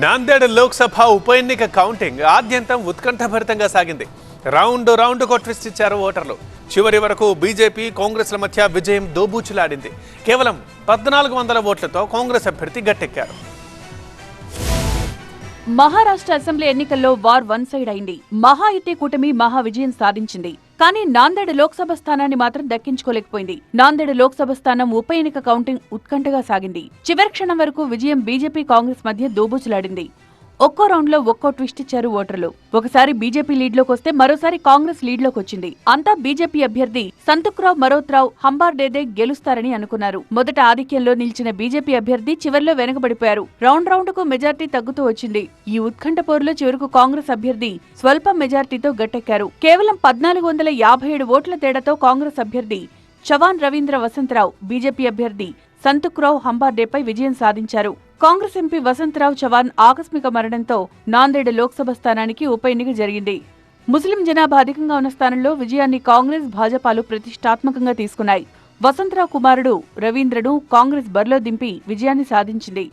నాందేడ్ లోక్సభ ఉప ఎన్నిక కౌంటింగ్ ఆద్యంతం ఉత్కంఠభరితంగా సాగింది. రౌండ్ ట్విస్ట్ ఇచ్చారు ఓటర్లు. చివరి వరకు బీజేపీ కాంగ్రెస్ల మధ్య విజయం దోబూచులాడింది. కేవలం 1400 ఓట్లతో కాంగ్రెస్ అభ్యర్థి గట్టెక్కారు. మహారాష్ట్ర అసెంబ్లీ ఎన్నికల్లో వార్ వన్ సైడ్ అయింది. మహాయుతి కూటమి మహా విజయం సాధించింది. కానీ నాందేడ్ లోక్సభ స్థానాన్ని మాత్రం దక్కించుకోలేకపోయింది. నాందేడ్ లోక్సభ స్థానం ఉప ఎన్నిక కౌంటింగ్ ఉత్కంఠగా సాగింది. చివరి క్షణం వరకు విజయం బీజేపీ కాంగ్రెస్ మధ్య దోబూచులాడింది. ఒక్కో రౌండ్ లో ఒక్కో ట్విస్ట్ ఇచ్చారు ఓటర్లు. ఒకసారి బీజేపీ లీడ్ లోకి వస్తే మరోసారి కాంగ్రెస్ లీడ్ లోకి వచ్చింది. అంతా బీజేపీ అభ్యర్థి సంతుక్రావ్ మరోత్రావ్ హంబార్డేదే గెలుస్తారని అనుకున్నారు. మొదట ఆధిక్యంలో నిలిచిన బీజేపీ అభ్యర్థి చివర్లో వెనుకబడిపోయారు. రౌండ్ కు మెజార్టీ తగ్గుతూ వచ్చింది. ఈ ఉత్కంఠ పోరులో చివరకు కాంగ్రెస్ అభ్యర్థి స్వల్ప మెజార్టీతో గట్టెక్కారు. కేవలం 1457 ఓట్ల తేడాతో కాంగ్రెస్ అభ్యర్థి చవాన్ రవీంద్ర వసంతరావు బీజేపీ అభ్యర్థి సంతుక్రావ్ హంబార్డేపై విజయం సాధించారు. కాంగ్రెస్ ఎంపీ వసంతరావు చవాన్ ఆకస్మిక మరణంతో నాందేడ్ లోక్సభ స్థానానికి ఉప ఎన్నిక జరిగింది. ముస్లిం జనాభా అధికంగా ఉన్న స్థానంలో విజయాన్ని కాంగ్రెస్ భాజపాలు ప్రతిష్టాత్మకంగా తీసుకున్నాయి. వసంతరావు కుమారుడు రవీంద్రను కాంగ్రెస్ బరిలో దింపి విజయాన్ని సాధించింది.